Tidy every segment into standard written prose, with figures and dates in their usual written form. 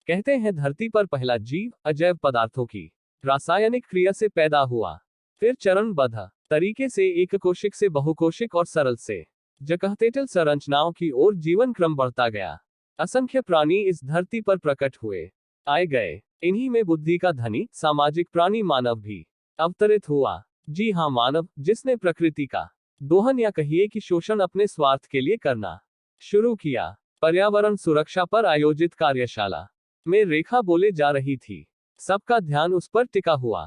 कहते हैं धरती पर पहला जीव अजैव पदार्थों की रासायनिक क्रिया से पैदा हुआ, फिर चरणबद्ध तरीके से एक कोशिक से बहुकोशिक और सरल से जकहतेटल संरचनाओं की ओर जीवन क्रम बढ़ता गया। असंख्य प्राणी इस धरती पर प्रकट हुए, आए गए। इन्हीं में बुद्धि का धनी सामाजिक प्राणी मानव भी अवतरित हुआ। जी हाँ, मानव जिसने प्रकृति का दोहन या कहिए कि शोषण अपने स्वार्थ के लिए करना शुरू किया। पर्यावरण सुरक्षा पर आयोजित कार्यशाला में रेखा बोले जा रही थी। सबका ध्यान उस पर टिका हुआ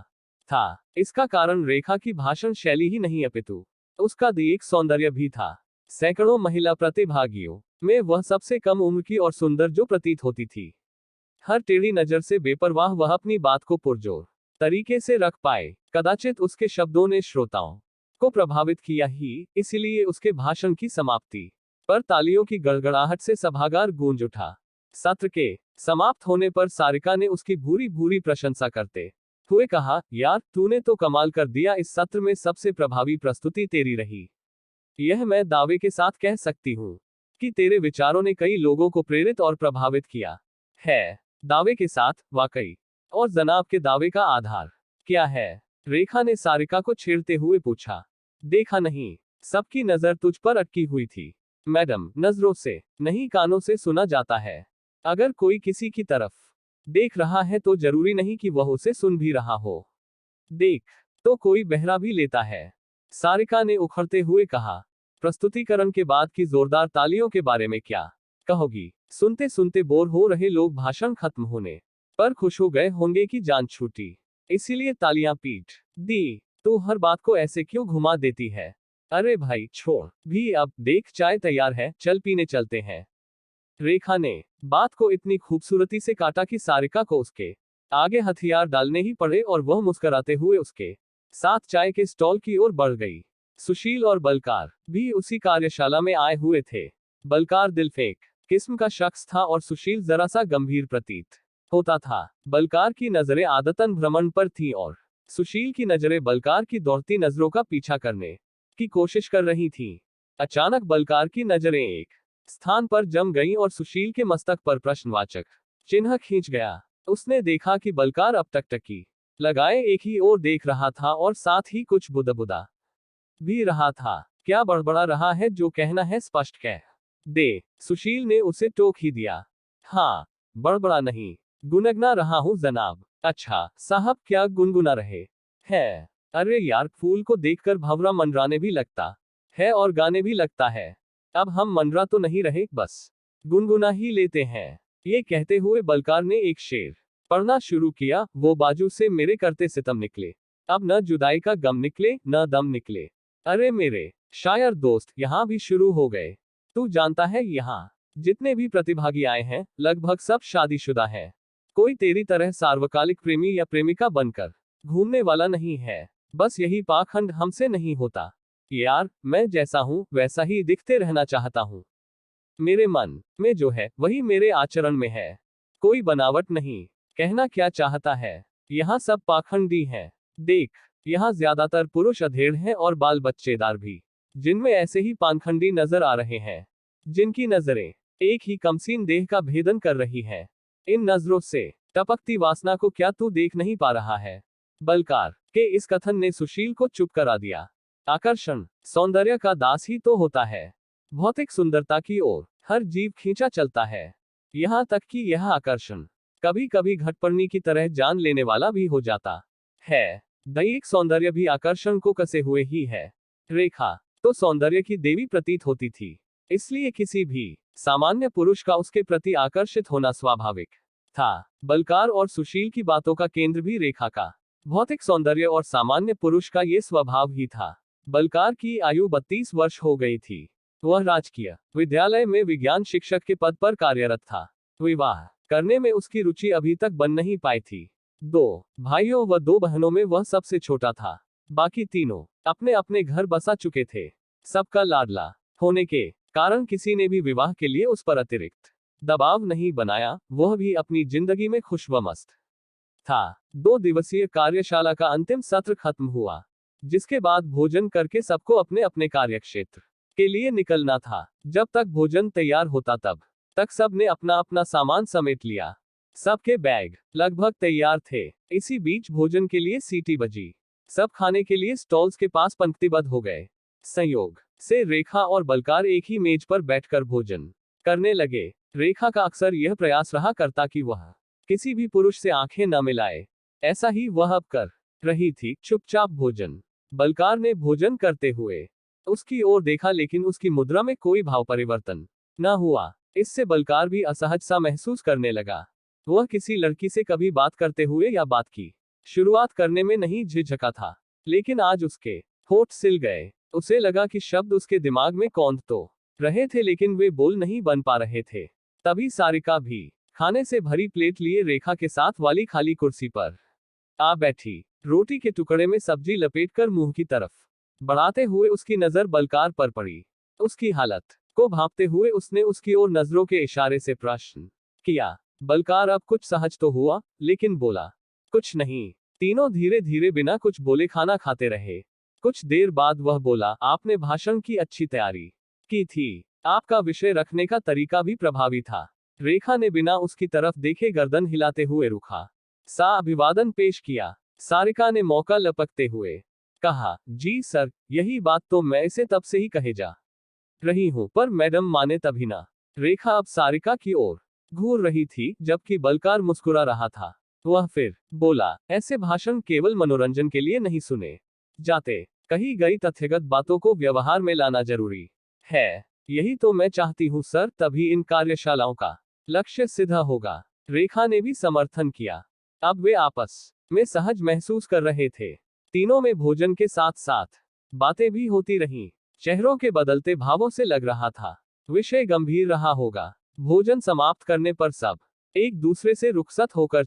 था। इसका कारण रेखा की भाषण शैली ही नहीं अपितु उसका दीर्घ सौंदर्य भी था। सैकड़ों महिला प्रतिभागियों में वह सबसे कम उम्र की और सुंदर जो प्रतीत होती थी। हर टेढ़ी नजर से बेपरवाह वह अपनी बात को पुरजोर तरीके से रख पाए। कदाचित उसके शब्दों ने श्रोताओं को प्रभावित किया ही, इसलिए उसके भाषण की समाप्ति पर तालियों की गड़गड़ाहट से सभागार गूंज उठा। सत्र के समाप्त होने पर सारिका ने उसकी भूरी भूरी प्रशंसा करते हुए कहा, यार तूने तो कमाल कर दिया, इस सत्र में सबसे प्रभावी प्रस्तुति तेरी रही। यह मैं दावे के साथ कह सकती हूँ कि तेरे विचारों ने कई लोगों को प्रेरित और प्रभावित किया है। दावे के साथ, वाकई। और जनाब के दावे का आधार क्या है? रेखा ने सारिका को छेड़ते हुए पूछा। देखा नहीं, सबकी नजर तुझ पर अटकी हुई थी। मैडम, नजरों से नहीं कानों से सुना जाता है। अगर कोई किसी की तरफ देख रहा है तो जरूरी नहीं कि वह उसे सुन भी रहा हो। देख तो कोई बहरा भी लेता है, सारिका ने उखड़ते हुए कहा। प्रस्तुतिकरण के बाद की जोरदार तालियों के बारे में क्या कहोगी? सुनते सुनते बोर हो रहे लोग भाषण खत्म होने पर खुश हो गए होंगे कि जान छूटी, इसीलिए तालियां पीट दी। तू हर बात को ऐसे क्यों घुमा देती है? अरे भाई छोड़ भी, अब देख चाय तैयार है, चल पीने चलते हैं। रेखा ने बात को इतनी खूबसूरती से काटा कि सारिका को उसके आगे हथियार डालने ही पड़े और वह मुस्कुराते हुए उसके साथ चाय के स्टॉल की ओर बढ़ गई। सुशील और बलकार भी उसी कार्यशाला में आए हुए थे। बलकार दिलफेक किस्म का शख्स था और सुशील जरा सा गंभीर प्रतीत होता था। बलकार की नजरें आदतन भ्रमण पर थीं और सुशील की नजरें बलकार की दौड़ती नजरों का पीछा करने की कोशिश कर रही थीं। अचानक बलकार की नजरें एक स्थान पर जम गईं और सुशील के मस्तक पर प्रश्नवाचक चिन्ह खींच गया। उसने देखा कि बलकार अब टकटकी लगाए एक ही ओर देख रहा था और साथ ही कुछ बुदबुदा भी रहा था। क्या बड़बड़ा रहा है? जो कहना है स्पष्ट कह दे, सुशील ने उसे टोक ही दिया। हाँ, बड़बड़ा नहीं, गुनगुना रहा हूं जनाब। अच्छा साहब, क्या गुनगुना रहे हैं? अरे यार, फूल को देखकर भंवरा मंडराने भी लगता है और गाने भी लगता है। अब हम मंडरा तो नहीं रहे, बस गुनगुना ही लेते हैं। ये कहते हुए बलकार ने एक शेर पढ़ना शुरू किया। वो बाजू से मेरे करते सितम निकले, अब न जुदाई का गम निकले न दम निकले। अरे मेरे शायर दोस्त, यहाँ भी शुरू हो गए। तू जानता है यहाँ जितने भी प्रतिभागी आए हैं लगभग सब शादीशुदा हैं। कोई तेरी तरह सार्वकालिक प्रेमी या प्रेमिका बनकर घूमने वाला नहीं है। बस यही पाखंड हमसे नहीं होता। यार, मैं जैसा हूँ वैसा ही दिखते रहना चाहता हूँ। मेरे मन में जो है वही मेरे आचरण में है, कोई बनावट नहीं। कहना क्या चाहता है? यहाँ सब पाखंडी हैं। देख, यहाँ ज्यादातर पुरुष अधेड़ हैं और बाल बच्चेदार भी, जिनमें ऐसे ही पाखंडी नजर आ रहे हैं, जिनकी नजरें एक ही कमसीन देह का भेदन कर रही हैं। इन नजरों से टपकती वासना को क्या तू देख नहीं पा रहा है? बलकार के इस कथन ने सुशील को चुप करा दिया। आकर्षण सौंदर्य का दास ही तो होता है। भौतिक सुंदरता की ओर हर जीव खींचा चलता है, यहाँ तक कि यह आकर्षण कभी कभी घटपर्णी की तरह जान लेने वाला भी हो जाता है। दैहिक सौंदर्य भी आकर्षण को कसे हुए ही है। रेखा तो सौंदर्य की देवी प्रतीत होती थी, इसलिए किसी भी सामान्य पुरुष का उसके प्रति आकर्षित होना स्वाभाविक था। बलकार और सुशील की बातों का केंद्र भी रेखा का भौतिक सौंदर्य और सामान्य पुरुष का ये स्वभाव ही था। बलकार की आयु 32 वर्ष हो गई थी। वह राजकीय विद्यालय में विज्ञान शिक्षक के पद पर कार्यरत था। विवाह करने में उसकी रुचि अभी तक बन नहीं पाई थी। 2 भाइयों व 2 बहनों में वह सबसे छोटा था। बाकी तीनों अपने अपने घर बसा चुके थे। सबका लाडला होने के कारण किसी ने भी विवाह के लिए उस पर अतिरिक्त दबाव नहीं बनाया। वह भी अपनी जिंदगी में खुश व मस्त था। 2 दिवसीय कार्यशाला का अंतिम सत्र खत्म हुआ, जिसके बाद भोजन करके सबको अपने अपने कार्यक्षेत्र के लिए निकलना था। जब तक भोजन तैयार होता तब तक सब ने अपना अपना सामान समेट लिया। सबके बैग लगभग तैयार थे। इसी बीच भोजन के लिए सीटी बजी। सब खाने के लिए स्टॉल्स के पास पंक्तिबद्ध हो गए। संयोग से रेखा और बलकार एक ही मेज पर बैठकर भोजन करने लगे। रेखा का अक्सर यह प्रयास रहा करता कि वह किसी भी पुरुष से आंखें न मिलाए। ऐसा ही वह अब कर रही थी, चुपचाप भोजन। बलकार ने भोजन करते हुए उसकी ओर देखा, लेकिन उसकी मुद्रा में कोई भाव परिवर्तन न हुआ। इससे बलकार भी असहज सा महसूस करने लगा। वह किसी लड़की से कभी बात करते हुए या बात की शुरुआत करने में नहीं झिझका था, लेकिन आज उसके होठ सिल गए। उसे लगा कि शब्द उसके दिमाग में कौंध तो रहे थे, लेकिन वे बोल नहीं बन पा रहे थे। तभी सारिका भी खाने से भरी प्लेट लिए रेखा के साथ वाली खाली कुर्सी पर आ बैठी। रोटी के टुकड़े में सब्जी लपेटकर मुंह की तरफ बढ़ाते हुए उसकी नजर बलकार पर पड़ी। उसकी हालत को भांपते हुए उसने उसकी ओर नजरों के इशारे से प्रश्न किया। बलकार अब कुछ सहज तो हुआ, लेकिन बोला कुछ नहीं। तीनों धीरे धीरे बिना कुछ बोले खाना खाते रहे। कुछ देर बाद वह बोला, आपने भाषण की अच्छी तैयारी की थी। आपका विषय रखने का तरीका भी प्रभावी था। रेखा ने बिना उसकी तरफ देखे गर्दन हिलाते हुए रुखा सा अभिवादन पेश किया। सारिका ने मौका लपकते हुए कहा, जी सर, यही बात तो मैं इसे तब से ही कहे जा रही हूं, पर मैडम माने तभी ना। रेखा अब सारिका की ओर घूर रही थी, जबकि बलकार मुस्कुरा रहा था। वह फिर बोला, ऐसे भाषण केवल मनोरंजन के लिए नहीं सुने जाते। कही गई तथ्यगत बातों को व्यवहार में लाना जरूरी है। यही तो मैं चाहती हूँ सर, तभी इन कार्यशालाओं का लक्ष्य सिद्ध होगा। रेखा ने भी समर्थन किया। अब वे आपस में सहज महसूस कर रहे थे। तीनों में भोजन के साथ साथ बातें भी होती रहीं। चेहरों के बदलते भावों से लग रहा था विषय गंभीर रहा होगा। भोजन समाप्त करने पर सब एक दूसरे से रुखसत होकर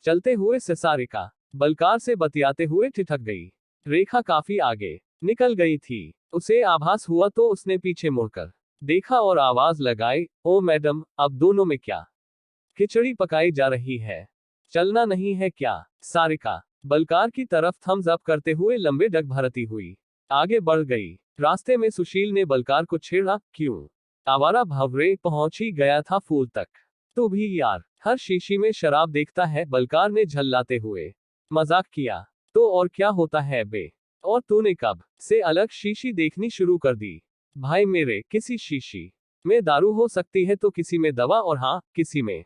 चलते हुए सारिका बलकार से बतियाते हुए ठिठक गई। रेखा काफी आगे निकल गई थी। उसे आभास हुआ तो उसने पीछे मुड़कर देखा और आवाज लगाई, ओ मैडम, अब दोनों में क्या खिचड़ी पकाई जा रही है? चलना नहीं है क्या? सारिका बलकार की तरफ थम्स अप करते हुए लंबे डग भरती हुई आगे बढ़ गई। रास्ते में सुशील ने बलकार को छेड़ा, क्यों आवारा भंवरे, पहुंच ही गया था फूल तक। तू भी यार, हर शीशी में शराब देखता है, बलकार ने झल्लाते हुए मजाक किया। तो और क्या होता है बे? और तूने कब से अलग शीशी देखनी शुरू कर दी? भाई मेरे, किसी शीशी में दारू हो सकती है तो किसी में दवा, और हाँ, किसी में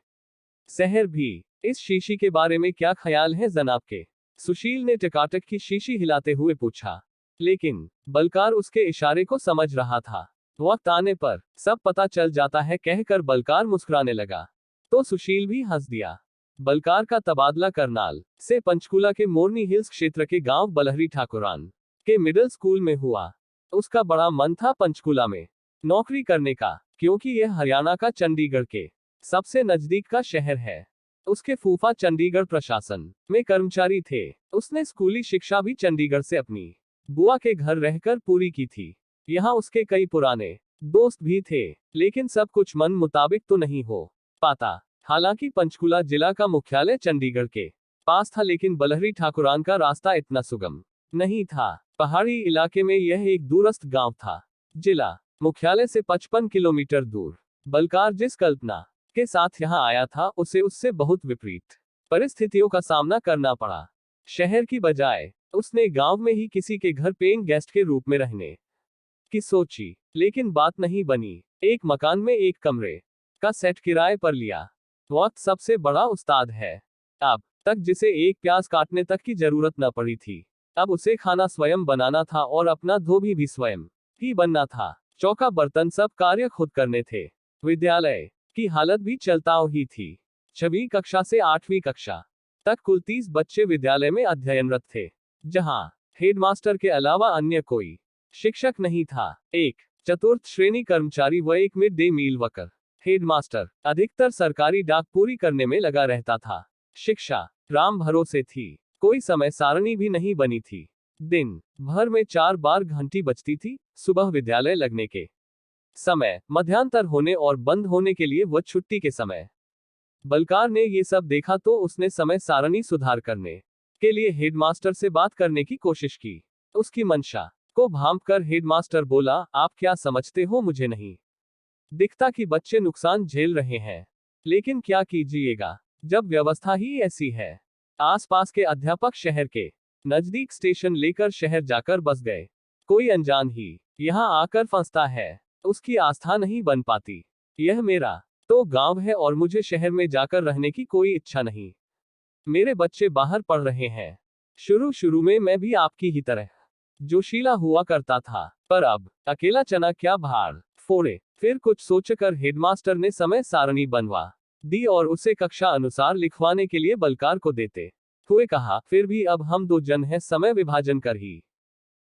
शहर भी। इस शीशी के बारे में क्या ख्याल है जनाब के? सुशील ने टकाटक की शीशी हिलाते हुए पूछा। लेकिन बलकार उसके इशारे को समझ रहा था। वक्त आने पर सब पता चल जाता है, कहकर बलकार मुस्कुराने लगा तो सुशील भी हंस दिया। बलकार का तबादला करनाल से पंचकूला के मोरनी हिल्स क्षेत्र के गांव बलहरी ठाकुरान के मिडिल स्कूल में हुआ। उसका बड़ा मन था पंचकूला में नौकरी करने का, क्योंकि यह हरियाणा का चंडीगढ़ के सबसे नजदीक का शहर है। उसके फूफा चंडीगढ़ प्रशासन में कर्मचारी थे। उसने स्कूली शिक्षा भी चंडीगढ़ से अपनी बुआ के घर रहकर पूरी की थी। यहाँ उसके कई पुराने दोस्त भी थे, लेकिन सब कुछ मन मुताबिक तो नहीं हो पाता। हालांकि पंचकुला जिला का मुख्यालय चंडीगढ़ के पास था, लेकिन बलहरी ठाकुरान का रास्ता इतना सुगम नहीं था। पहाड़ी इलाके में यह एक दूरस्थ गांव था। जिला मुख्यालय से 55 किलोमीटर दूर। बलकार जिस कल्पना के साथ यहाँ आया था, उसे उससे बहुत विपरीत परिस्थितियों का सामना करना पड़ा। शहर की बजाय उसने गांव में ही किसी के घर पेइंग गेस्ट के रूप में रहने की सोची, लेकिन बात नहीं बनी। एक मकान में एक कमरे का सेट किराए पर लिया। वक्त सबसे बड़ा उस्ताद है। अब तक जिसे एक प्याज काटने तक की जरूरत न पड़ी थी, अब उसे खाना स्वयं बनाना था और अपना धोबी भी स्वयं ही बनना था। चौका बर्तन सब कार्य खुद करने थे। विद्यालय की हालत भी चलताव ही थी। 6वीं कक्षा से 8वीं कक्षा तक कुल 30 बच्चे विद्यालय में अध्ययनरत थे, जहां हेडमास्टर के अलावा अन्य कोई शिक्षक नहीं था। एक चतुर्थ श्रेणी कर्मचारी व एक mid day meal worker. Headmaster अधिकतर सरकारी डाक पूरी करने में लगा रहता था। शिक्षा राम भरोसे थी। कोई समय सारणी भी नहीं बनी थी। दिन भर में 4 बार घंटी बजती थी, सुबह विद्यालय लगने के समय, मध्यांतर होने और बंद होने के लिए व छुट्टी के समय। बलकार ने ये सब देखा तो उसने समय सारणी सुधार करने के लिए हेडमास्टर से बात करने की कोशिश की। उसकी मंशा को भांपकर हेडमास्टर बोला, आप क्या समझते हो, मुझे नहीं दिखता कि बच्चे नुकसान झेल रहे हैं, लेकिन क्या कीजिएगा, जब व्यवस्था ही ऐसी है। आसपास के अध्यापक शहर के नजदीक स्टेशन लेकर शहर जाकर बस गए। कोई अनजान ही यहाँ आकर फंसता है, उसकी आस्था नहीं बन पाती। यह मेरा तो गांव है और मुझे शहर में जाकर रहने की कोई इच्छा नहीं। मेरे बच्चे बाहर पढ़ रहे हैं। शुरू शुरू में मैं भी आपकी ही तरह जोशीला हुआ करता था, पर अब अकेला चना क्या भाड़ फोड़े। फिर कुछ सोचकर हेडमास्टर ने समय सारणी बनवा दी और उसे कक्षा अनुसार लिखवाने के लिए बलकार को देते हुए कहा, फिर भी अब हम दो जन हैं, समय विभाजन कर ही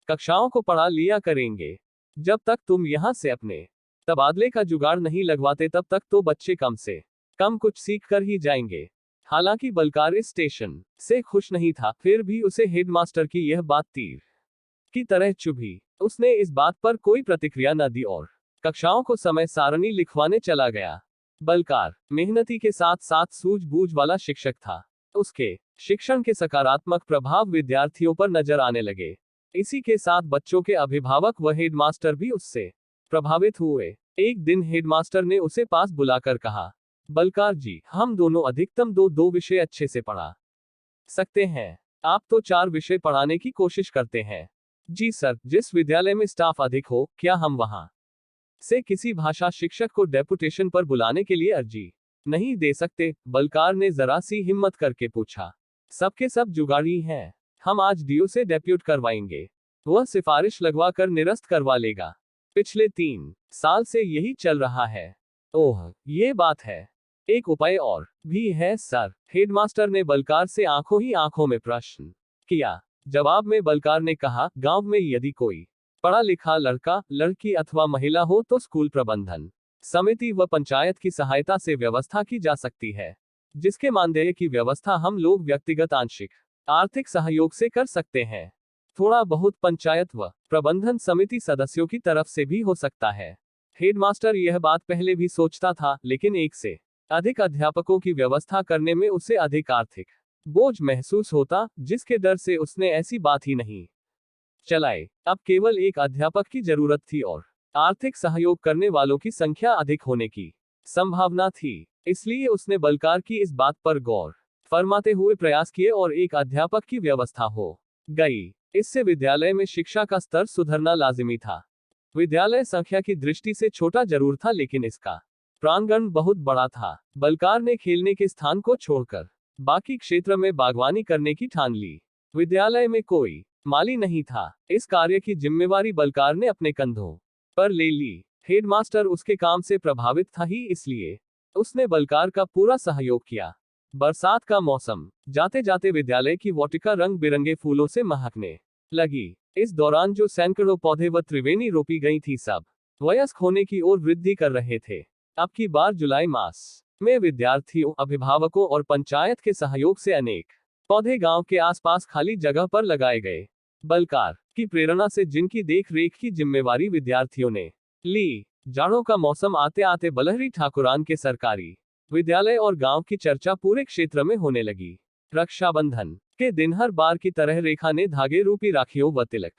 कक्षाओं को पढ़ा लिया करेंगे। जब तक तुम यहाँ से अपने तबादले का जुगाड़ नहीं लगवाते तब तक तो बच्चे कम से कम कुछ सीख कर ही जाएंगे। हालांकि बलकार इस स्टेशन से खुश नहीं था, फिर भी उसे हेडमास्टर की यह बात तीर की तरह चुभी। उसने इस बात पर कोई प्रतिक्रिया न दी और कक्षाओं को समय सारणी लिखवाने चला गया। बलकार मेहनती के साथ साथ सूझबूझ वाला शिक्षक था। उसके शिक्षण के सकारात्मक प्रभाव विद्यार्थियों पर नजर आने लगे। इसी के साथ बच्चों के अभिभावक व हेडमास्टर भी उससे प्रभावित हुए। एक दिन हेडमास्टर ने उसे पास बुलाकर कहा, बलकार जी, हम दोनों अधिकतम दो विषय अच्छे से पढ़ा सकते हैं। आप तो 4 विषय पढ़ाने की कोशिश करते हैं। जी सर, जिस विद्यालय में स्टाफ अधिक हो, क्या हम वहां से किसी भाषा शिक्षक को डेपुटेशन पर बुलाने के लिए अर्जी नहीं दे सकते? बलकार ने जरा सी हिम्मत करके पूछा। सबके सब जुगाड़ी हैं। हम आज डीओ से डेप्यूट करवाएंगे, वह सिफारिश लगवा कर निरस्त करवा लेगा। पिछले 3 साल से यही चल रहा है। ओह, ये बात है। एक उपाय और भी है सर। हेडमास्टर ने बलकार से आंखों ही आंखों में प्रश्न किया। जवाब में बलकार ने कहा, गांव में यदि कोई पढ़ा लिखा लड़का, लड़की अथवा महिला हो तो स्कूल प्रबंधन समिति व पंचायत की सहायता से व्यवस्था की जा सकती है, जिसके मानदेय की व्यवस्था हम लोग व्यक्तिगत आंशिक आर्थिक सहयोग से कर सकते हैं। थोड़ा बहुत पंचायत व प्रबंधन समिति सदस्यों की तरफ से भी हो सकता है। हेडमास्टर यह बात पहले भी सोचता था, लेकिन एक से अधिक अध्यापकों की व्यवस्था करने में उसे अधिक आर्थिक बोझ महसूस होता, जिसके डर से उसने ऐसी बात ही नहीं चलाई। अब केवल एक अध्यापक की जरूरत थी और आर्थिक सहयोग करने वालों की संख्या अधिक होने की संभावना थी। इसलिए उसने बलकार की इस बात पर गौर फरमाते हुए प्रयास किए और एक अध्यापक की व्यवस्था हो गई। इससे विद्यालय में शिक्षा का स्तर सुधरना लाजिमी था। विद्यालय संख्या की दृष्टि से छोटा जरूर था, लेकिन इसका प्रांगण बहुत बड़ा था। बलकार ने खेलने के स्थान को छोड़कर बाकी क्षेत्र में बागवानी करने की ठान ली। विद्यालय में कोई माली नहीं था। इस कार्य की जिम्मेवारी बलकार ने अपने कंधों पर ले ली। हेडमास्टर उसके काम से प्रभावित था ही, इसलिए उसने बलकार का पूरा सहयोग किया। बरसात का मौसम जाते जाते विद्यालय की वाटिका रंग बिरंगे फूलों से महकने लगी। इस दौरान जो सैकड़ों पौधे व त्रिवेणी रोपी गई थी, सब वयस्क होने की ओर वृद्धि कर रहे थे। अब की बार जुलाई मास में विद्यार्थियों, अभिभावकों और पंचायत के सहयोग से अनेक पौधे गांव के आसपास खाली जगह पर लगाए गए। बलकार की प्रेरणा से जिनकी देख रेख की जिम्मेवारी विद्यार्थियों ने ली। जाड़ों का मौसम आते आते बलहरी ठाकुरान के सरकारी विद्यालय और गांव की चर्चा पूरे क्षेत्र में होने लगी। रक्षाबंधन के दिन हर बार की तरह रेखा ने धागे रूपी राखियों व तिलक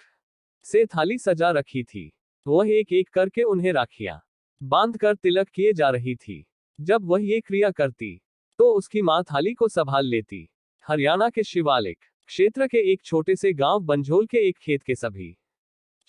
से थाली सजा रखी थी। वह एक एक करके उन्हें राखियां बांधकर तिलक किए जा रही थी। जब वह ये क्रिया करती तो उसकी मां थाली को संभाल लेती। हरियाणा के शिवालिक क्षेत्र के एक छोटे से गांव बंझोल के एक खेत के सभी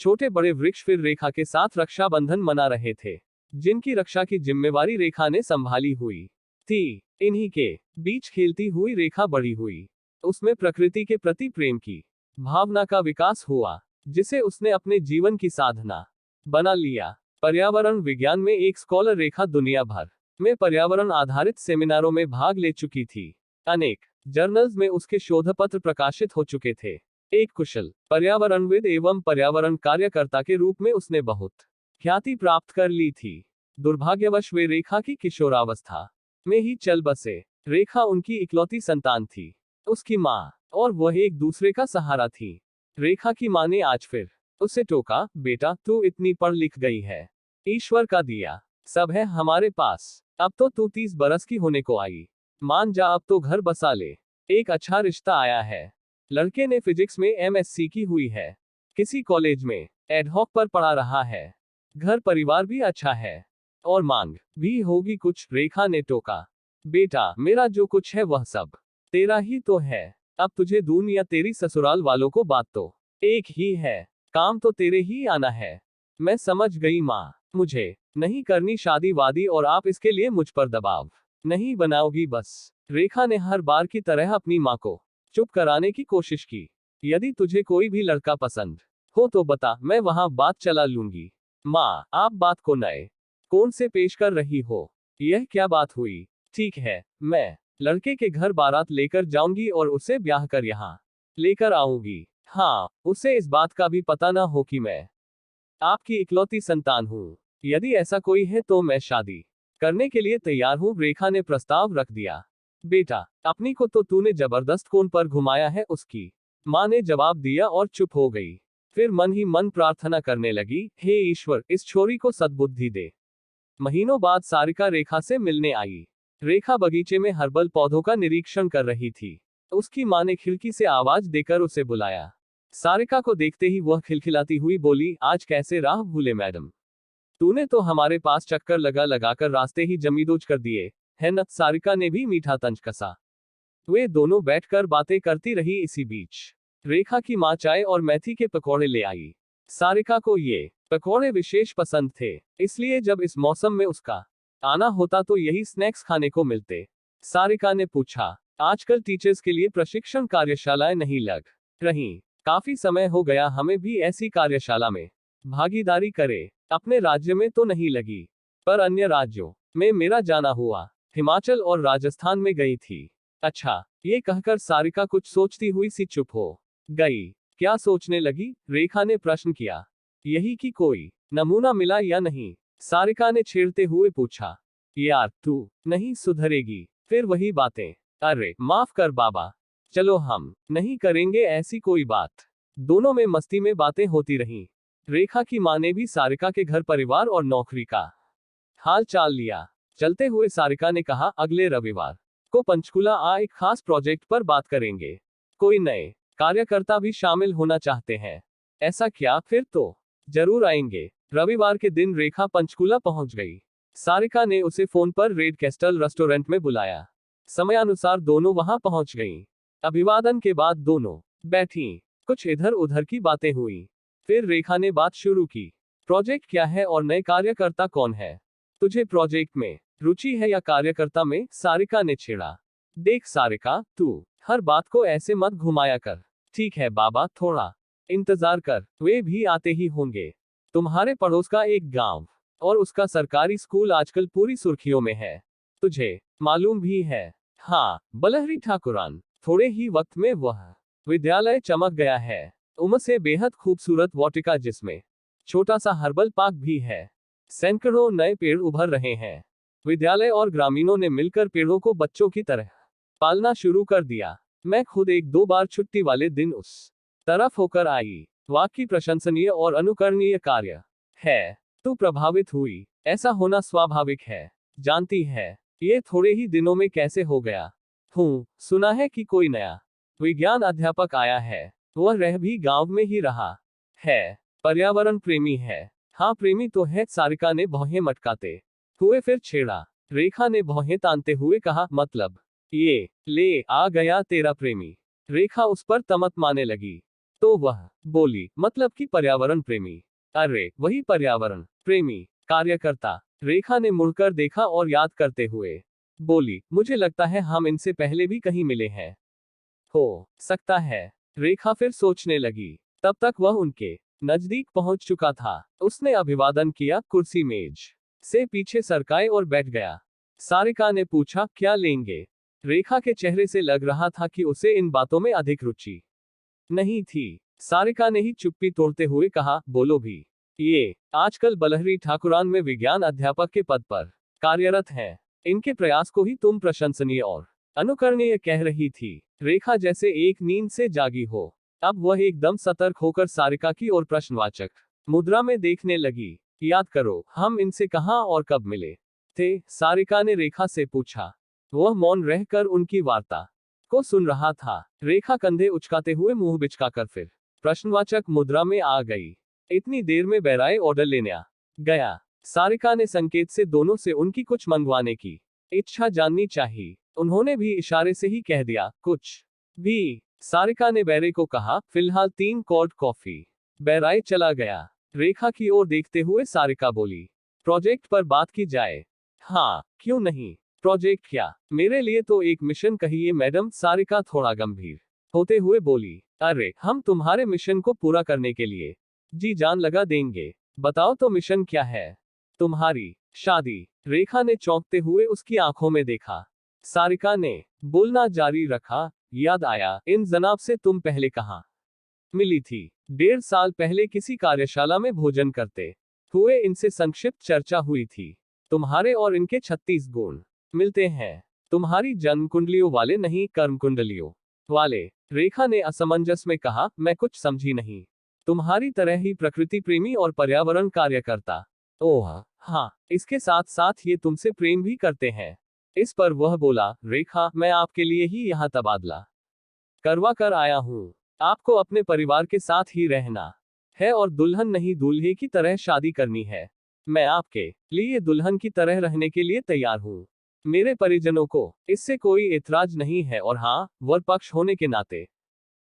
छोटे बड़े वृक्ष फिर रेखा के साथ रक्षाबंधन मना रहे थे, जिनकी रक्षा की जिम्मेवारी रेखा ने संभाली हुई थी। इन्हीं के बीच खेलती हुई रेखा बड़ी हुई। उसमें प्रकृति के प्रति प्रेम की भावना का विकास हुआ, जिसे उसने अपने जीवन की साधना बना लिया। पर्यावरण विज्ञान में एक स्कॉलर रेखा दुनिया भर में पर्यावरण आधारित सेमिनारों में भाग ले चुकी थी। अनेक जर्नल्स में उसके शोध पत्र प्रकाशित हो चुके थे। एक कुशल पर्यावरणविद एवं पर्यावरण कार्यकर्ता के रूप में उसने बहुत ख्याति प्राप्त कर ली थी। दुर्भाग्यवश वे रेखा की किशोरावस्था में ही चल बसे। रेखा उनकी इकलौती संतान थी। उसकी माँ और वह एक दूसरे का सहारा थी। रेखा की माँ ने आज फिर उसे टोका, बेटा तू इतनी पढ़ लिख गई है, ईश्वर का दिया सब है हमारे पास, अब तो तू 30 बरस की होने को आई, मान जा अब तो घर बसा ले, एक अच्छा रिश्ता आया है। लड़के ने फिजिक्स में एमएससी की हुई है, किसी कॉलेज में एडहॉक पर पढ़ा रहा है, घर परिवार भी अच्छा है और मांग भी होगी कुछ, रेखा ने टोका। बेटा, मेरा जो कुछ है वह सब तेरा ही तो है। अब तुझे दून या तेरी ससुराल वालों को बात तो एक ही है, काम तो तेरे ही आना है। मैं समझ गई माँ, मुझे नहीं करनी शादी वादी और आप इसके लिए मुझ पर दबाव नहीं बनाओगी बस। रेखा ने हर बार की तरह अपनी माँ को चुप कराने की कोशिश की। यदि तुझे कोई भी लड़का पसंद हो तो बता, मैं वहां बात चला लूंगी। माँ, आप बात को नए कौन से पेश कर रही हो? यह क्या बात हुई? ठीक है, मैं लड़के के घर बारात लेकर जाऊंगी और उसे ब्याह कर यहाँ लेकर आऊंगी। हाँ, उसे इस बात का भी पता ना हो कि मैं आपकी इकलौती संतान हूँ। यदि ऐसा कोई है तो मैं शादी करने के लिए तैयार हूँ, रेखा ने प्रस्ताव रख दिया। बेटा, अपनी को तो तूने जबरदस्त कोन पर घुमाया है, उसकी माँ ने जवाब दिया और चुप हो गई। फिर मन ही मन प्रार्थना करने लगी, हे ईश्वर, इस छोरी को सद्बुद्धि दे। महीनों बाद सारिका रेखा से मिलने आई। रेखा बगीचे में हर्बल पौधों का निरीक्षण कर रही थी। उसकी माँ ने खिड़की से आवाज देकर उसे बुलाया। सारिका को देखते ही वह खिलखिलाती हुई बोली, आज कैसे राह भूले मैडम? तूने तो हमारे पास चक्कर लगा लगाकर रास्ते ही जमींदोज कर दिए है न? सारिका ने भी मीठा तंज कसा। वे दोनों बैठकर बातें करती रही। इसी बीच रेखा की माँ चाय और मेथी के पकौड़े ले आई। सारिका को ये पकौड़े विशेष पसंद थे, इसलिए जब इस मौसम में उसका आना होता तो यही स्नैक्स खाने को मिलते। सारिका ने पूछा, आजकल टीचर्स के लिए प्रशिक्षण कार्यशालाएं नहीं लग रही? काफी समय हो गया हमें भी ऐसी कार्यशाला में भागीदारी करे। अपने राज्य में तो नहीं लगी, पर अन्य राज्यों में मेरा जाना हुआ। हिमाचल और राजस्थान में गई थी। अच्छा, ये कहकर सारिका कुछ सोचती हुई सी चुप हो गई। क्या सोचने लगी? रेखा ने प्रश्न किया। यही कि कोई नमूना मिला या नहीं? सारिका ने छेड़ते हुए पूछा। यार, तू नहीं सुधरेगी, फिर वही बातें। अरे माफ कर बाबा, चलो हम नहीं करेंगे ऐसी कोई बात। दोनों में मस्ती में बातें होती रहीं। रेखा की माँ ने भी सारिका के घर परिवार और नौकरी का हाल चाल लिया। चलते हुए सारिका ने कहा, अगले रविवार को पंचकुला आ एक खास प्रोजेक्ट पर बात करेंगे। कोई नए कार्यकर्ता भी शामिल होना चाहते हैं। ऐसा क्या? फिर तो जरूर आएंगे। रविवार के दिन रेखा पंचकुला पहुंच गई। सारिका ने उसे फोन पर रेड कैस्टल रेस्टोरेंट में बुलाया। समयानुसार दोनों वहां पहुंच गईं। अभिवादन के बाद दोनों बैठी। कुछ इधर उधर की बातें हुई। फिर रेखा ने बात शुरू की। प्रोजेक्ट क्या है और नए कार्यकर्ता कौन है? तुझे प्रोजेक्ट में रुचि है या कार्यकर्ता में? सारिका ने छेड़ा। देख सारिका, तू हर बात को ऐसे मत घुमाया कर। ठीक है बाबा, थोड़ा इंतजार कर, वे भी आते ही होंगे। तुम्हारे पड़ोस का एक गांव और उसका सरकारी स्कूल आजकल पूरी सुर्खियों में है, तुझे मालूम भी है। हाँ, बलहरी ठाकुरान। थोड़े ही वक्त में वह विद्यालय चमक गया है। उम्र से बेहद खूबसूरत वाटिका जिसमें छोटा सा हर्बल पार्क भी है। सैकड़ों नए पेड़ उभर रहे हैं। विद्यालय और ग्रामीणों ने मिलकर पेड़ों को बच्चों की तरह पालना शुरू कर दिया। मैं खुद एक दो बार छुट्टी वाले दिन उस तरफ होकर आई। वाकई प्रशंसनीय और अनुकरणीय कार्य है। तू प्रभावित हुई, ऐसा होना स्वाभाविक है। जानती है, ये थोड़े ही दिनों में कैसे हो गया? सुना है कि कोई नया विज्ञान अध्यापक आया है। वह रह भी गांव में ही रहा है। पर्यावरण प्रेमी है। हाँ, प्रेमी तो है, सारिका ने भौहें मटकाते हुए फिर छेड़ा। रेखा ने भौहें तानते हुए कहा, मतलब ये ले आ गया तेरा प्रेमी? रेखा उस पर तमत माने लगी। तो वह बोली, मतलब कि पर्यावरण प्रेमी? अरे वही पर्यावरण प्रेमी कार्यकर्ता। रेखा ने मुड़कर देखा और याद करते हुए बोली, मुझे लगता है हम इनसे पहले भी कहीं मिले हैं। हो सकता है। रेखा फिर सोचने लगी। तब तक वह उनके नजदीक पहुंच चुका था। उसने अभिवादन किया, कुर्सी मेज से पीछे सरकाए और बैठ गया। सारिका ने पूछा, क्या लेंगे? रेखा के चेहरे से लग रहा था कि उसे इन बातों में अधिक रुचि नहीं थी। सारिका ने ही चुप्पी तोड़ते हुए कहा, बोलो भी। ये आजकल बलहरी ठाकुरान में विज्ञान अध्यापक के पद पर कार्यरत हैं। इनके प्रयास को ही तुम प्रशंसनीय और अनुकरणीय कह रही थी। रेखा जैसे एक नींद से जागी हो। अब वह एकदम सतर्क होकर सारिका की ओर प्रश्नवाचक मुद्रा में देखने लगी। याद करो, हम इनसे कहाँ और कब मिले थे? सारिका ने रेखा से पूछा। वह मौन रहकर उनकी वार्ता को सुन रहा था। रेखा कंधे उचकाते हुए मुंह बिचकाकर फिर प्रश्नवाचक मुद्रा में आ गई। इतनी देर में बैराए ऑर्डर लेने आ गया। सारिका ने संकेत से दोनों से उनकी कुछ मंगवाने की इच्छा जाननी चाहिए। उन्होंने भी इशारे से ही कह दिया, कुछ भी। सारिका ने बैरे को कहा, फिलहाल 3 कॉर्ड कॉफी। बैराए चला गया। रेखा की ओर देखते हुए सारिका बोली, प्रोजेक्ट पर बात की जाए। हाँ, क्यों नहीं। प्रोजेक्ट क्या? मेरे लिए तो एक मिशन कहिए मैडम। सारिका थोड़ा गंभीर होते हुए बोली, अरे हम तुम्हारे मिशन को पूरा करने के लिए जी जान लगा देंगे। बताओ तो मिशन क्या है? तुम्हारी शादी। रेखा ने चौंकते हुए उसकी आंखों में देखा। सारिका ने बोलना जारी रखा, याद आया, इन जनाब से तुम पहले कहाँ मिली थी? 1.5 साल पहले किसी कार्यशाला में भोजन करते हुए इनसे संक्षिप्त चर्चा हुई थी। तुम्हारे और इनके 36 गुण मिलते हैं। तुम्हारी जन्म कुंडलियों वाले नहीं, कर्म कुंडलियों वाले। रेखा ने असमंजस में कहा, मैं कुछ समझी नहीं। तुम्हारी तरह ही प्रकृति प्रेमी और पर्यावरण कार्यकर्ता। ओह हाँ, इसके साथ साथ ये तुमसे प्रेम भी करते हैं। इस पर वह बोला, रेखा मैं आपके लिए ही यहाँ तबादला करवा कर आया हूँ। आपको अपने परिवार के साथ ही रहना है और दुल्हन नहीं दूल्हे की तरह शादी करनी है। मैं आपके लिए दुल्हन की तरह रहने के लिए तैयार हूँ। मेरे परिजनों को इससे कोई एतराज नहीं है और हाँ, वर पक्ष होने के नाते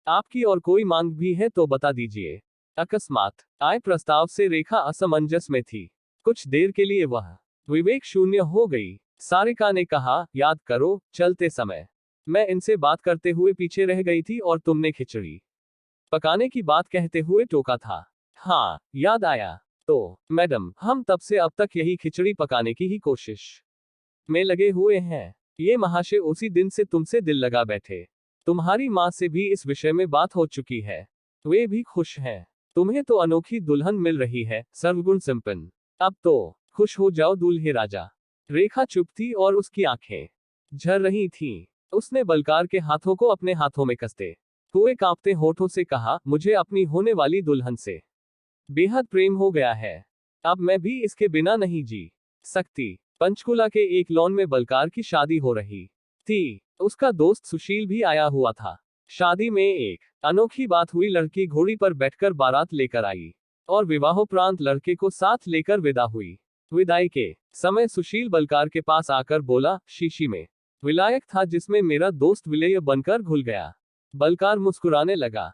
आपकी और कोई मांग भी है तो बता दीजिए। अकस्मात आए प्रस्ताव से रेखा असमंजस में थी। कुछ देर के लिए वह विवेक शून्य हो गई। सारिका ने कहा, याद करो, चलते समय मैं इनसे बात करते हुए पीछे रह गई थी और तुमने खिचड़ी पकाने की बात कहते हुए टोका था। हाँ, याद आया। तो मैडम, हम तब से अब तक यही खिचड़ी पकाने की ही कोशिश में लगे हुए हैं। ये महाशय उसी दिन से तुमसे दिल लगा बैठे। तुम्हारी माँ से भी इस विषय में बात हो चुकी है। वे भी खुश हैं। तुम्हें तो अनोखी दुल्हन मिल रही है, सर्वगुण संपन्न। अब तो खुश हो जाओ दूल्हे राजा। रेखा चुप थी और उसकी आंखें झर रही थीं। उसने बलकार के हाथों को अपने हाथों में कसते हुए कांपते होठों से कहा, मुझे अपनी होने वाली दुल्हन से बेहद प्रेम हो गया है। अब मैं भी इसके बिना नहीं जी सकती। पंचकुला के एक लॉन में बलकार की शादी हो रही थी। उसका दोस्त सुशील भी आया हुआ था। शादी में एक अनोखी बात हुई। लड़की घोड़ी पर बैठकर बारात लेकर आई और विवाहोपरांत लड़के को साथ लेकर विदा हुई। विदाई के समय सुशील बलकार के पास आकर बोला, शीशी में विलायक था जिसमें मेरा दोस्त विलेय बनकर घुल गया। बलकार मुस्कुराने लगा।